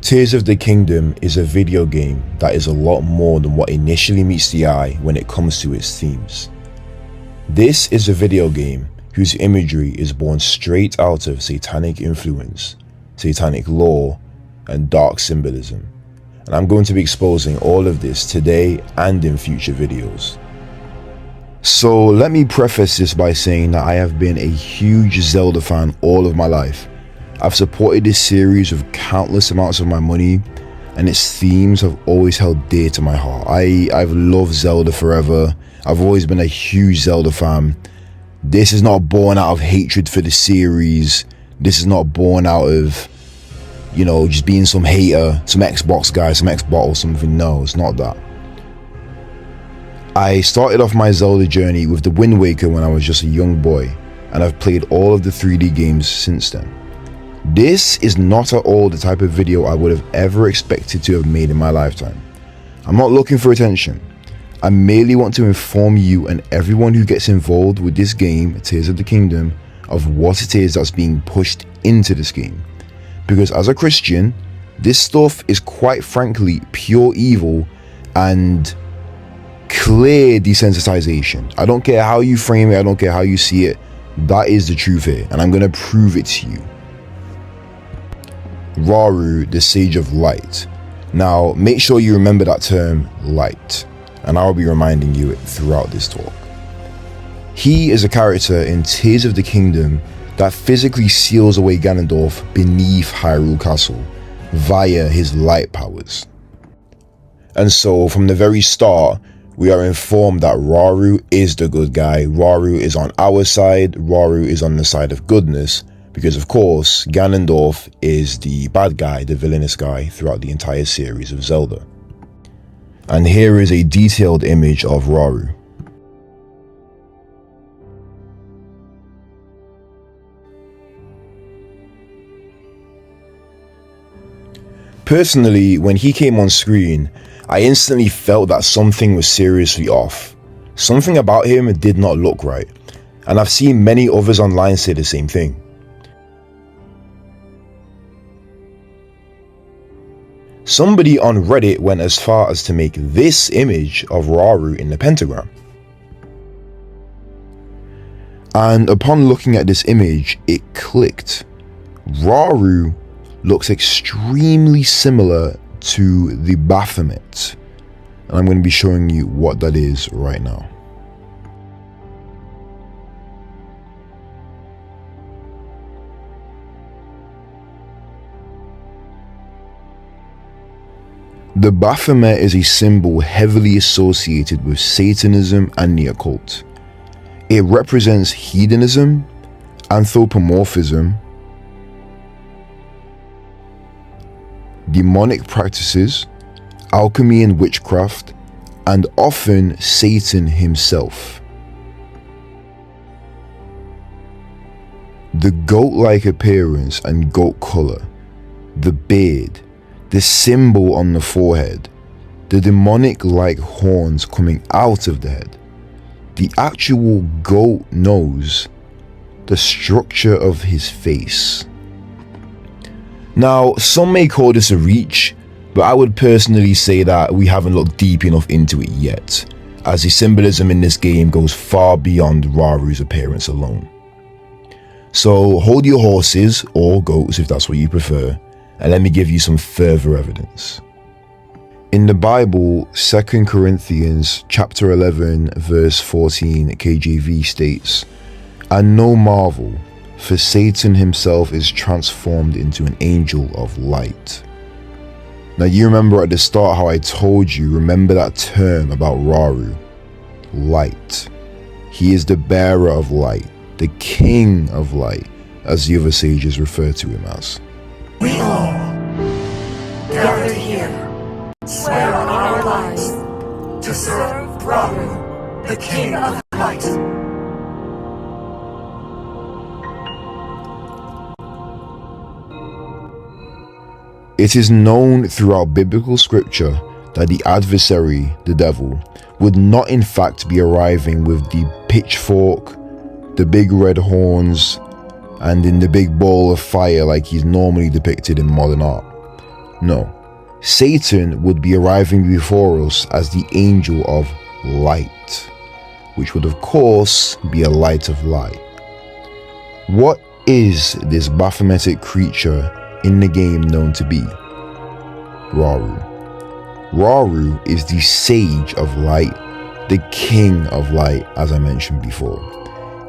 Tears of the Kingdom is a video game that is a lot more than what initially meets the eye when it comes to its themes. This is a video game whose imagery is born straight out of satanic influence, satanic lore, and dark symbolism. And I'm going to be exposing all of this today and in future videos. So let me preface this by saying that I have been a huge Zelda fan all of my life. I've supported this series with countless amounts of my money, and its themes have always held dear to my heart. I've loved Zelda forever. I've always been a huge Zelda fan. This is not born out of hatred for the series. This is not born out of, just being some hater, some Xbox guy, some Xbot or something. No, it's not that. I started off my Zelda journey with the Wind Waker when I was just a young boy, and I've played all of the 3D games since then. This is not at all the type of video I would have ever expected to have made in my lifetime. I'm not looking for attention. I merely want to inform you and everyone who gets involved with this game, Tears of the Kingdom, of what it is that's being pushed into this game. Because as a Christian, this stuff is quite frankly pure evil and clear desensitization. I don't care how you frame it, I don't care how you see it, that is the truth here, and I'm going to prove it to you. Rauru, the Sage of Light. Now, make sure you remember that term, light, and I'll be reminding you it throughout this talk. He is a character in Tears of the Kingdom that physically seals away Ganondorf beneath Hyrule Castle via his light powers. And so, from the very start, we are informed that Rauru is the good guy. Rauru is on our side. Rauru is on the side of goodness. Because of course, Ganondorf is the bad guy, the villainous guy throughout the entire series of Zelda. And here is a detailed image of Rauru. Personally, when he came on screen, I instantly felt that something was seriously off. Something about him did not look right, and I've seen many others online say the same thing. Somebody on Reddit went as far as to make this image of Rauru in the pentagram. And upon looking at this image, it clicked. Rauru looks extremely similar to the Baphomet, and I'm going to be showing you what that is right now. The Baphomet is a symbol heavily associated with Satanism and the occult. It represents hedonism, anthropomorphism, demonic practices, alchemy and witchcraft, and often Satan himself. The goat-like appearance and goat color, the beard, the symbol on the forehead, the demonic-like horns coming out of the head, the actual goat nose, the structure of his face. Now, some may call this a reach, but I would personally say that we haven't looked deep enough into it yet, as the symbolism in this game goes far beyond Rauru's appearance alone. So hold your horses, or goats if that's what you prefer, and let me give you some further evidence. In the Bible, 2 Corinthians chapter 11 verse 14 KJV states, "And no marvel, for Satan himself is transformed into an angel of light." Now you remember at the start how I told you, remember that term about Rauru, light. He is the bearer of light, the king of light, as the other sages refer to him as. We all, gathered here, swear on our lives to serve Rauru, the King of Light. It is known throughout biblical scripture that the adversary, the devil, would not in fact be arriving with the pitchfork, the big red horns, and in the big ball of fire like he's normally depicted in modern art. No. Satan would be arriving before us as the angel of light, which would of course be a light of light. What is this Baphometic creature in the game known to be? Rauru. Rauru is the Sage of Light, the King of Light, as I mentioned before.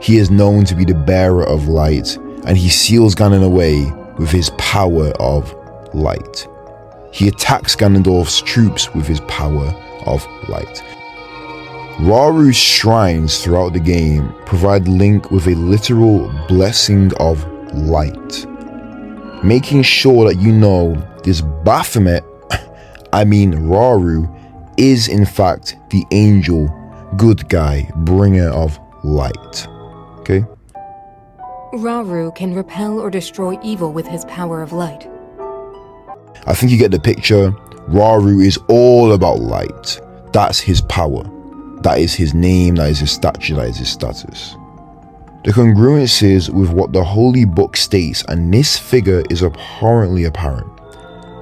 He is known to be the bearer of light, and he seals Ganon away with his power of light. He attacks Ganondorf's troops with his power of light. Rauru's shrines throughout the game provide Link with a literal blessing of light, making sure that you know this Baphomet, Rauru, is in fact the angel, good guy, bringer of light. Okay? Rauru can repel or destroy evil with his power of light. I think you get the picture. Rauru is all about light. That's his power. That is his name, that is his stature, that is his status. The congruences with what the Holy Book states, and this figure is abhorrently apparent.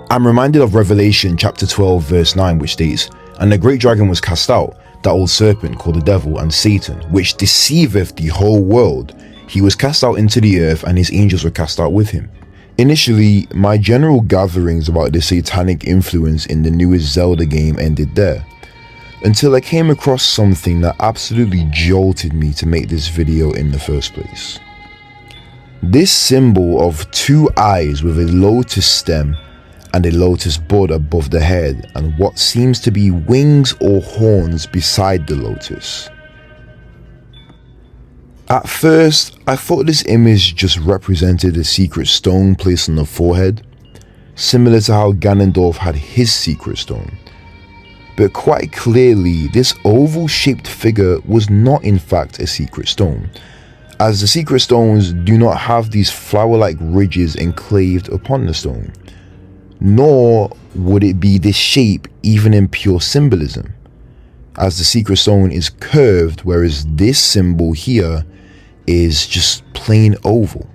I'm reminded of Revelation chapter 12 verse 9, which states, "And the great dragon was cast out, that old serpent called the devil and Satan, which deceiveth the whole world. He was cast out into the earth, and his angels were cast out with him." Initially, my general gatherings about the satanic influence in the newest Zelda game ended there, until I came across something that absolutely jolted me to make this video in the first place. This symbol of two eyes with a lotus stem and a lotus bud above the head, and what seems to be wings or horns beside the lotus. At first, I thought this image just represented a secret stone placed on the forehead, similar to how Ganondorf had his secret stone. But quite clearly, this oval-shaped figure was not in fact a secret stone, as the secret stones do not have these flower-like ridges enclaved upon the stone, nor would it be this shape even in pure symbolism, as the secret stone is curved, whereas this symbol here is just plain oval.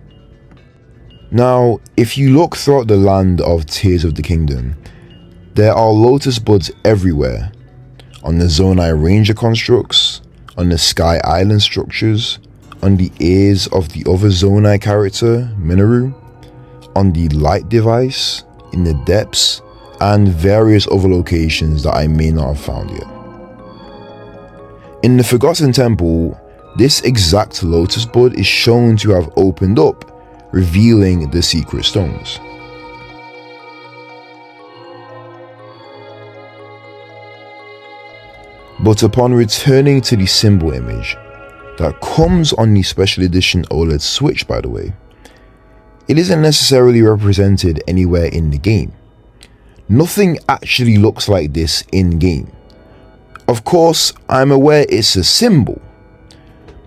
Now, if you look throughout the land of Tears of the Kingdom, there are lotus buds everywhere, on the Zonai Ranger constructs, on the Sky Island structures, on the ears of the other Zonai character, Minoru, on the light device, in the depths, and various other locations that I may not have found yet. In the Forgotten Temple, this exact lotus bud is shown to have opened up, revealing the secret stones. But upon returning to the symbol image, that comes on the special edition OLED Switch by the way, it isn't necessarily represented anywhere in the game. Nothing actually looks like this in game. Of course, I'm aware it's a symbol,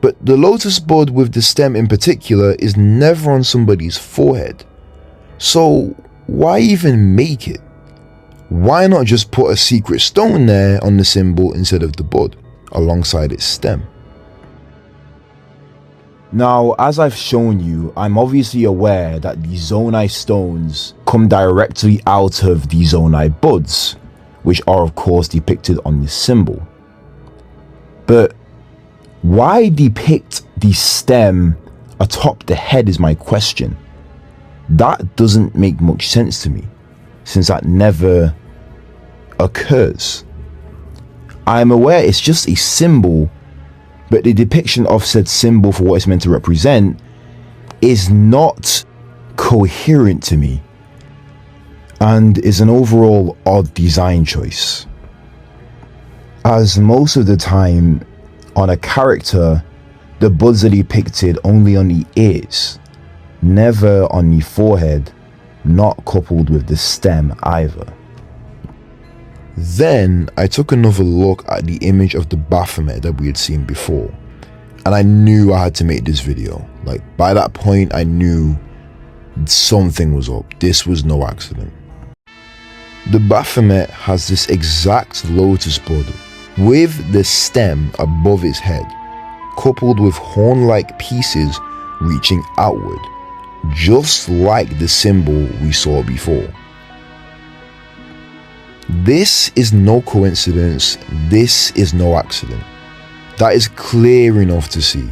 but the lotus bud with the stem in particular is never on somebody's forehead. So why even make it? Why not just put a secret stone there on the symbol instead of the bud, alongside its stem? Now, as I've shown you, I'm obviously aware that the Zonai stones come directly out of the Zonai buds, which are of course depicted on this symbol. But why depict the stem atop the head is my question. That doesn't make much sense to me, since that never occurs. I'm aware it's just a symbol, but the depiction of said symbol for what it's meant to represent is not coherent to me, and is an overall odd design choice, as most of the time on a character the buds are depicted only on the ears, never on the forehead, not coupled with the stem either. Then I took another look at the image of the Baphomet that we had seen before, and I knew I had to make this video. Like, by that point I knew something was up. This was no accident. The Baphomet has this exact lotus bud with the stem above its head, coupled with horn-like pieces reaching outward, just like the symbol we saw before. This is no coincidence, this is no accident. That is clear enough to see.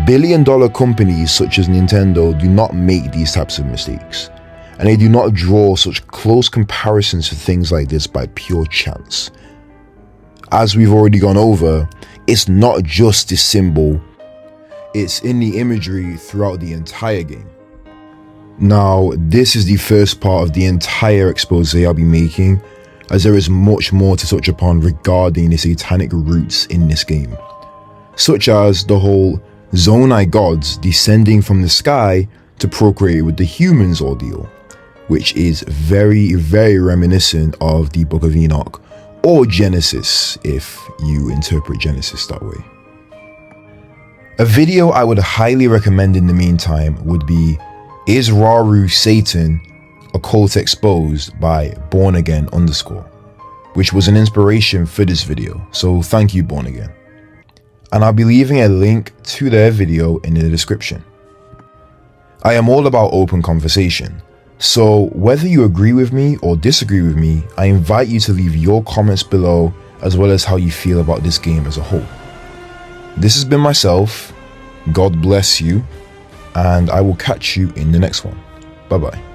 Billion-dollar companies such as Nintendo do not make these types of mistakes, and they do not draw such close comparisons to things like this by pure chance. As we've already gone over, it's not just this symbol, it's in the imagery throughout the entire game. Now, this is the first part of the entire expose I'll be making, as there is much more to touch upon regarding the satanic roots in this game, such as the whole Zonai gods descending from the sky to procreate with the humans ordeal, which is very, very reminiscent of the Book of Enoch, or Genesis, if you interpret Genesis that way. A video I would highly recommend in the meantime would be Is Rauru Satan? Occult Exposed by BornAgain_, which was an inspiration for this video, so thank you BornAgain. And I'll be leaving a link to their video in the description. I am all about open conversation, so whether you agree with me or disagree with me, I invite you to leave your comments below, as well as how you feel about this game as a whole. This has been myself, God bless you, and I will catch you in the next one. Bye bye.